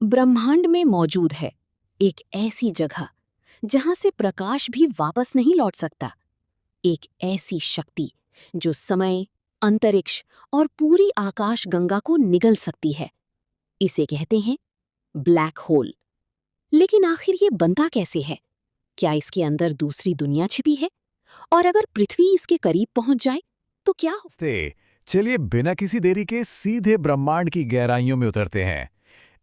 ब्रह्मांड में मौजूद है एक ऐसी जगह जहां से प्रकाश भी वापस नहीं लौट सकता। एक ऐसी शक्ति जो समय, अंतरिक्ष और पूरी आकाशगंगा को निगल सकती है। इसे कहते हैं ब्लैक होल। लेकिन आखिर ये बनता कैसे है? क्या इसके अंदर दूसरी दुनिया छिपी है? और अगर पृथ्वी इसके करीब पहुंच जाए तो क्या हो? चलिए बिना किसी देरी के सीधे ब्रह्मांड की गहराइयों में उतरते हैं।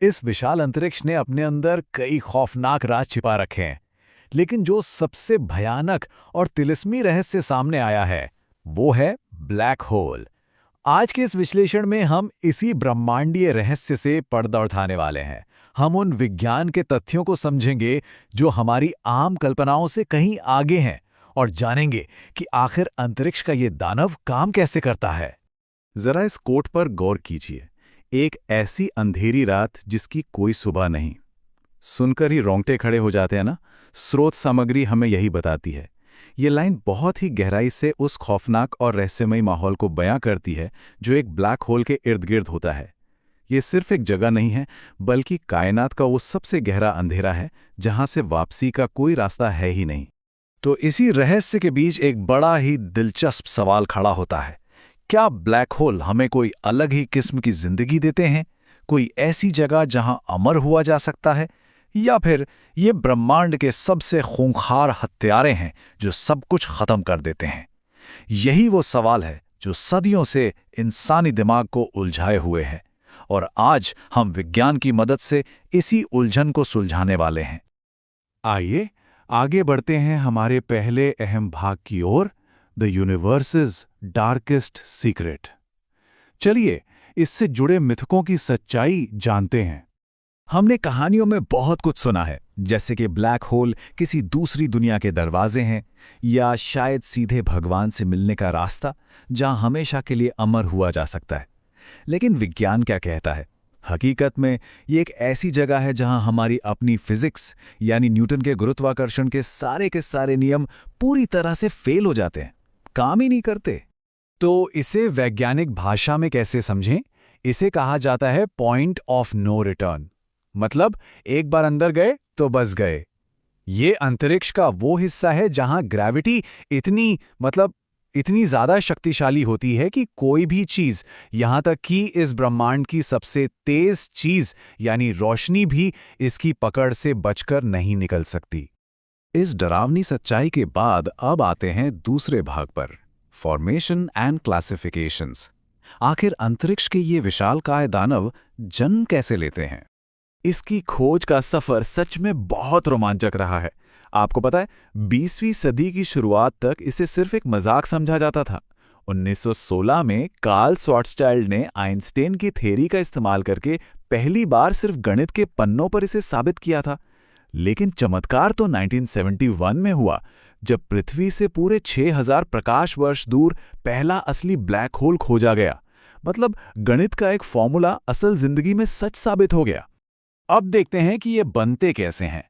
इस विशाल अंतरिक्ष ने अपने अंदर कई खौफनाक राज छिपा रखे हैं, लेकिन जो सबसे भयानक और तिलिस्मी रहस्य सामने आया है वो है ब्लैक होल। आज के इस विश्लेषण में हम इसी ब्रह्मांडीय रहस्य से पर्दा उठाने वाले हैं। हम उन विज्ञान के तथ्यों को समझेंगे जो हमारी आम कल्पनाओं से कहीं आगे हैं, और जानेंगे कि आखिर अंतरिक्ष का ये दानव काम कैसे करता है। जरा इस कोट पर गौर कीजिए। एक ऐसी अंधेरी रात जिसकी कोई सुबह नहीं। सुनकर ही रोंगटे खड़े हो जाते हैं ना। स्रोत सामग्री हमें यही बताती है। ये लाइन बहुत ही गहराई से उस खौफनाक और रहस्यमयी माहौल को बयां करती है जो एक ब्लैक होल के इर्द गिर्द होता है। ये सिर्फ एक जगह नहीं है, बल्कि कायनात का वो सबसे गहरा अंधेरा है जहां से वापसी का कोई रास्ता है ही नहीं। तो इसी रहस्य के बीच एक बड़ा ही दिलचस्प सवाल खड़ा होता है। क्या ब्लैक होल हमें कोई अलग ही किस्म की जिंदगी देते हैं? कोई ऐसी जगह जहां अमर हुआ जा सकता है? या फिर ये ब्रह्मांड के सबसे खूंखार हत्यारे हैं जो सब कुछ खत्म कर देते हैं? यही वो सवाल है जो सदियों से इंसानी दिमाग को उलझाए हुए है, और आज हम विज्ञान की मदद से इसी उलझन को सुलझाने वाले हैं। आइए आगे बढ़ते हैं हमारे पहले अहम भाग की ओर, द यूनिवर्सेस डार्केस्ट सीक्रेट। चलिए इससे जुड़े मिथकों की सच्चाई जानते हैं। हमने कहानियों में बहुत कुछ सुना है, जैसे कि ब्लैक होल किसी दूसरी दुनिया के दरवाजे हैं, या शायद सीधे भगवान से मिलने का रास्ता जहां हमेशा के लिए अमर हुआ जा सकता है। लेकिन विज्ञान क्या कहता है? हकीकत में ये एक ऐसी जगह है जहां हमारी अपनी फिजिक्स यानी न्यूटन के गुरुत्वाकर्षण के सारे नियम पूरी तरह से फेल हो जाते हैं, काम ही नहीं करते। तो इसे वैज्ञानिक भाषा में कैसे समझें? इसे कहा जाता है पॉइंट ऑफ नो रिटर्न। मतलब एक बार अंदर गए तो बस गए। ये अंतरिक्ष का वो हिस्सा है जहां ग्रेविटी इतनी ज्यादा शक्तिशाली होती है कि कोई भी चीज, यहां तक कि इस ब्रह्मांड की सबसे तेज चीज यानी रोशनी भी इसकी पकड़ से बचकर नहीं निकल सकती। इस डरावनी सच्चाई के बाद अब आते हैं दूसरे भाग पर, फॉर्मेशन एंड क्लासिफिकेशंस। आखिर अंतरिक्ष के ये विशालकाय दानव जन्म कैसे लेते हैं? इसकी खोज का सफर सच में बहुत रोमांचक रहा है। आपको पता है, 20वीं सदी की शुरुआत तक इसे सिर्फ एक मजाक समझा जाता था। 1916 में कार्ल श्वार्ज़चाइल्ड ने आइंस्टाइन की थ्योरी का इस्तेमाल करके पहली बार सिर्फ गणित के पन्नों पर इसे साबित किया था। लेकिन चमत्कार तो 1971 में हुआ, जब पृथ्वी से पूरे 6000 प्रकाश वर्ष दूर पहला असली ब्लैक होल खोजा गया। मतलब गणित का एक फॉर्मूला असल जिंदगी में सच साबित हो गया। अब देखते हैं कि ये बनते कैसे हैं।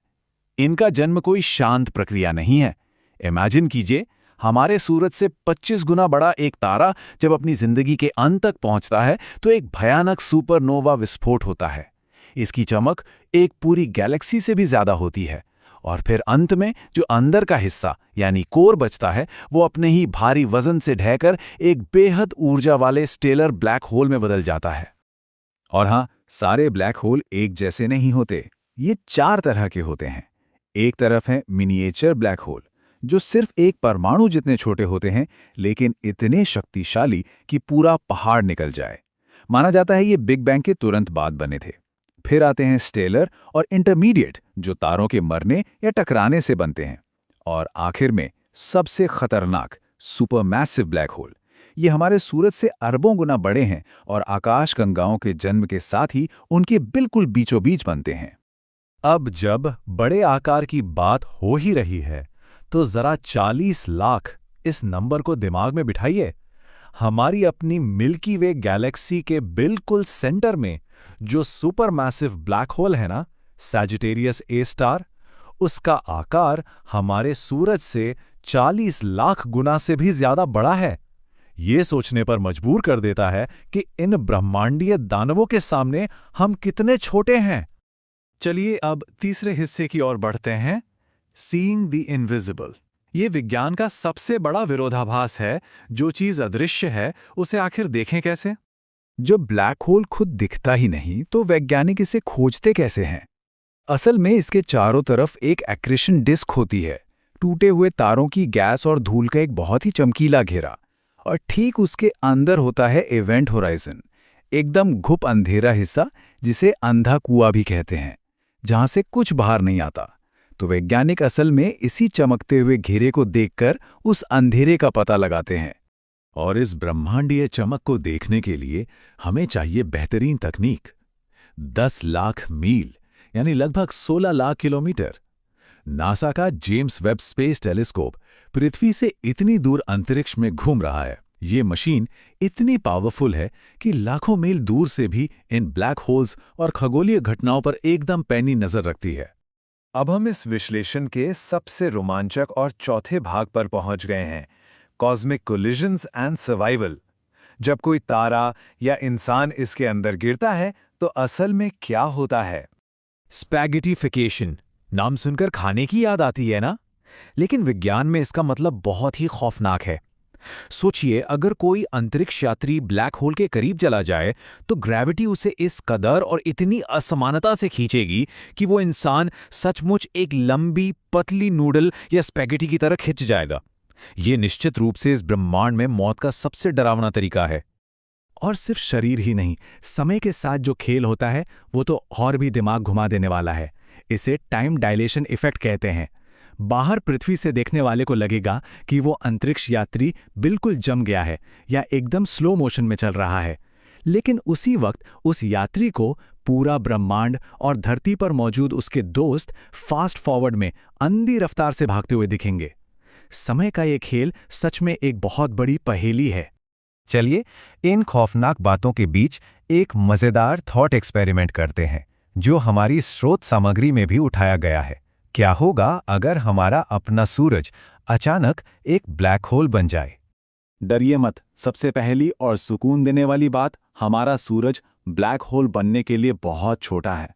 इनका जन्म कोई शांत प्रक्रिया नहीं है। इमेजिन कीजिए, हमारे सूरज से 25 गुना बड़ा एक तारा जब अपनी जिंदगी के अंत तक पहुंचता है तो एक भयानक सुपरनोवा विस्फोट होता है। इसकी चमक एक पूरी गैलेक्सी से भी ज्यादा होती है, और फिर अंत में जो अंदर का हिस्सा यानी कोर बचता है, वो अपने ही भारी वजन से ढहकर एक बेहद ऊर्जा वाले स्टेलर ब्लैक होल में बदल जाता है। और हाँ, सारे ब्लैक होल एक जैसे नहीं होते। ये 4 तरह के होते हैं। एक तरफ है मिनिएचर ब्लैक होल, जो सिर्फ एक परमाणु जितने छोटे होते हैं, लेकिन इतने शक्तिशाली कि पूरा पहाड़ निकल जाए। माना जाता है ये बिग बैंग के तुरंत बाद बने थे। फिर आते हैं स्टेलर और इंटरमीडिएट, जो तारों के मरने या टकराने से बनते हैं। और आखिर में सबसे खतरनाक सुपरमैसिव ब्लैक होल। ये हमारे सूरज से अरबों गुना बड़े हैं और आकाशगंगाओं के जन्म के साथ ही उनके बिल्कुल बीचों बीच बनते हैं। अब जब बड़े आकार की बात हो ही रही है, तो जरा 40 लाख इस नंबर को दिमाग में बिठाइए। हमारी अपनी मिल्की वे गैलेक्सी के बिल्कुल सेंटर में जो सुपरमैसिव ब्लैक होल है ना, सैजिटेरियस ए स्टार, उसका आकार हमारे सूरज से 40 लाख गुना से भी ज्यादा बड़ा है। ये सोचने पर मजबूर कर देता है कि इन ब्रह्मांडीय दानवों के सामने हम कितने छोटे हैं। चलिए अब तीसरे हिस्से की ओर बढ़ते हैं, सीइंग द इनविजिबल। ये विज्ञान का सबसे बड़ा विरोधाभास है। जो चीज़ अदृश्य है उसे आखिर देखें कैसे? जब ब्लैक होल खुद दिखता ही नहीं तो वैज्ञानिक इसे खोजते कैसे हैं? असल में इसके चारों तरफ एक एक्रेशन डिस्क होती है, टूटे हुए तारों की गैस और धूल का एक बहुत ही चमकीला घेरा। और ठीक उसके अंदर होता है इवेंट होराइजन, एकदम घुप अंधेरा हिस्सा जिसे अंधा कुआं भी कहते हैं, जहां से कुछ बाहर नहीं आता। तो वैज्ञानिक असल में इसी चमकते हुए घेरे को देखकर उस अंधेरे का पता लगाते हैं। और इस ब्रह्मांडीय चमक को देखने के लिए हमें चाहिए बेहतरीन तकनीक। 10 लाख मील यानी लगभग 16 लाख किलोमीटर। नासा का जेम्स वेब स्पेस टेलीस्कोप पृथ्वी से इतनी दूर अंतरिक्ष में घूम रहा है। ये मशीन इतनी पावरफुल है कि लाखों मील दूर से भी इन ब्लैक होल्स और खगोलीय घटनाओं पर एकदम पैनी नजर रखती है। अब हम इस विश्लेषण के सबसे रोमांचक और चौथे भाग पर पहुंच गए हैं, कॉस्मिक कोलिजन्स एंड सर्वाइवल। जब कोई तारा या इंसान इसके अंदर गिरता है तो असल में क्या होता है? स्पैगेटिफिकेशन नाम सुनकर खाने की याद आती है ना? लेकिन विज्ञान में इसका मतलब बहुत ही खौफनाक है। सोचिए, अगर कोई अंतरिक्ष यात्री ब्लैक होल के करीब चला जाए तो ग्रेविटी उसे इस कदर और इतनी असमानता से खींचेगी कि वो इंसान सचमुच एक लंबी पतली नूडल या स्पैगेटी की तरह खिंच जाएगा। ये निश्चित रूप से इस ब्रह्मांड में मौत का सबसे डरावना तरीका है। और सिर्फ शरीर ही नहीं, समय के साथ जो खेल होता है वो तो और भी दिमाग घुमा देने वाला है। इसे टाइम डायलेशन इफेक्ट कहते हैं। बाहर पृथ्वी से देखने वाले को लगेगा कि वो अंतरिक्ष यात्री बिल्कुल जम गया है या एकदम स्लो मोशन में चल रहा है, लेकिन उसी वक्त उस यात्री को पूरा ब्रह्मांड और धरती पर मौजूद उसके दोस्त फास्ट फॉरवर्ड में अंधी रफ्तार से भागते हुए दिखेंगे। समय का ये खेल सच में एक बहुत बड़ी पहेली है। चलिए इन खौफनाक बातों के बीच एक मजेदार थॉट एक्सपेरिमेंट करते हैं, जो हमारी स्रोत सामग्री में भी उठाया गया है। क्या होगा अगर हमारा अपना सूरज अचानक एक ब्लैक होल बन जाए? डरिए मत, सबसे पहली और सुकून देने वाली बात, हमारा सूरज ब्लैक होल बनने के लिए बहुत छोटा है।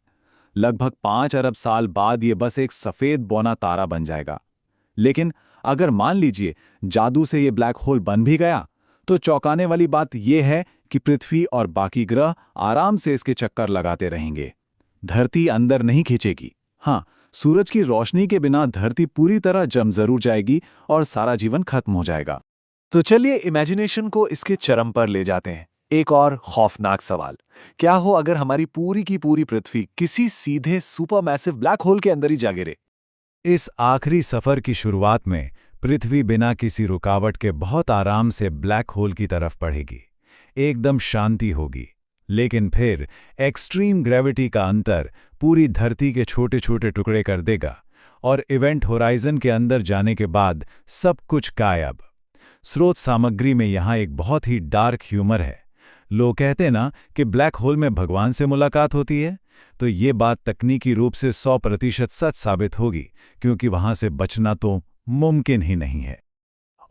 लगभग 5 अरब साल बाद ये बस एक सफेद बौना तारा बन जाएगा। लेकिन अगर मान लीजिए जादू से ये ब्लैक होल बन भी गया, तो चौंकाने वाली बात यह है कि पृथ्वी और बाकी ग्रह आराम से इसके चक्कर लगाते रहेंगे। धरती अंदर नहीं खींचेगी। हाँ, सूरज की रोशनी के बिना धरती पूरी तरह जम जरूर जाएगी और सारा जीवन खत्म हो जाएगा। तो चलिए इमेजिनेशन को इसके चरम पर ले जाते हैं। एक और खौफनाक सवाल, क्या हो अगर हमारी पूरी की पूरी पृथ्वी किसी सीधे सुपरमैसिव ब्लैक होल के अंदर ही जा गिरे? इस आखिरी सफर की शुरुआत में पृथ्वी बिना किसी रुकावट के बहुत आराम से ब्लैक होल की तरफ बढ़ेगी। एकदम शांति होगी। लेकिन फिर एक्सट्रीम ग्रेविटी का अंतर पूरी धरती के छोटे छोटे टुकड़े कर देगा और इवेंट होराइजन के अंदर जाने के बाद सब कुछ गायब। स्रोत सामग्री में यहाँ एक बहुत ही डार्क ह्यूमर है। लोग कहते ना कि ब्लैक होल में भगवान से मुलाकात होती है, तो ये बात तकनीकी रूप से 100% सच साबित होगी, क्योंकि वहां से बचना तो मुमकिन ही नहीं है।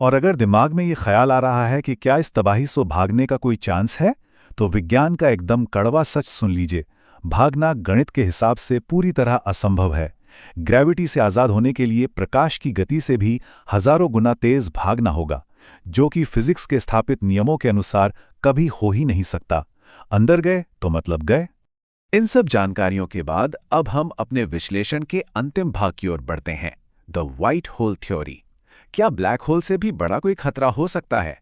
और अगर दिमाग में ये ख्याल आ रहा है कि क्या इस तबाही से भागने का कोई चांस है, तो विज्ञान का एकदम कड़वा सच सुन लीजिए। भागना गणित के हिसाब से पूरी तरह असंभव है। ग्रेविटी से आज़ाद होने के लिए प्रकाश की गति से भी हजारों गुना तेज भागना होगा, जो कि फिजिक्स के स्थापित नियमों के अनुसार कभी हो ही नहीं सकता। अंदर गए तो मतलब गए। इन सब जानकारियों के बाद अब हम अपने विश्लेषण के अंतिम भाग की ओर बढ़ते हैं, द व्हाइट होल थ्योरी। क्या ब्लैक होल से भी बड़ा कोई खतरा हो सकता है?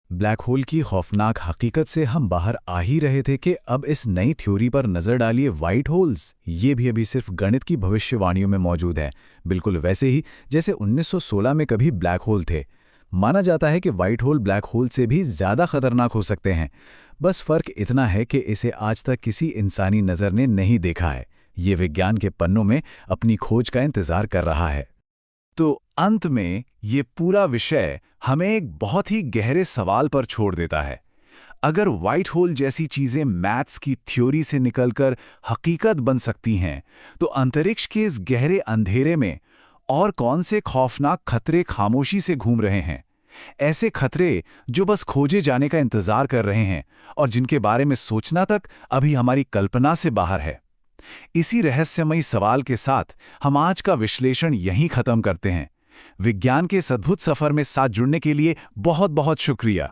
ब्लैक होल की खौफनाक हकीकत से हम बाहर आ ही रहे थे कि अब इस नई थ्योरी पर नजर डालिए। व्हाइट होल्स, ये भी अभी सिर्फ गणित की भविष्यवाणियों में मौजूद है, बिल्कुल वैसे ही जैसे 1916 में कभी ब्लैक होल थे। माना जाता है कि व्हाइट होल ब्लैक होल से भी ज्यादा खतरनाक हो सकते हैं। बस फर्क इतना है कि इसे आज तक किसी इंसानी नज़र ने नहीं देखा है। ये विज्ञान के पन्नों में अपनी खोज का इंतजार कर रहा है। तो अंत में ये पूरा विषय हमें एक बहुत ही गहरे सवाल पर छोड़ देता है। अगर व्हाइट होल जैसी चीजें मैथ्स की थ्योरी से निकलकर हकीकत बन सकती हैं, तो अंतरिक्ष के इस गहरे अंधेरे में और कौन से खौफनाक खतरे खामोशी से घूम रहे हैं? ऐसे खतरे जो बस खोजे जाने का इंतजार कर रहे हैं और जिनके बारे में सोचना तक अभी हमारी कल्पना से बाहर है। इसी रहस्यमयी सवाल के साथ हम आज का विश्लेषण यहीं खत्म करते हैं। विज्ञान के इस अद्भुत सफर में साथ जुड़ने के लिए बहुत बहुत शुक्रिया।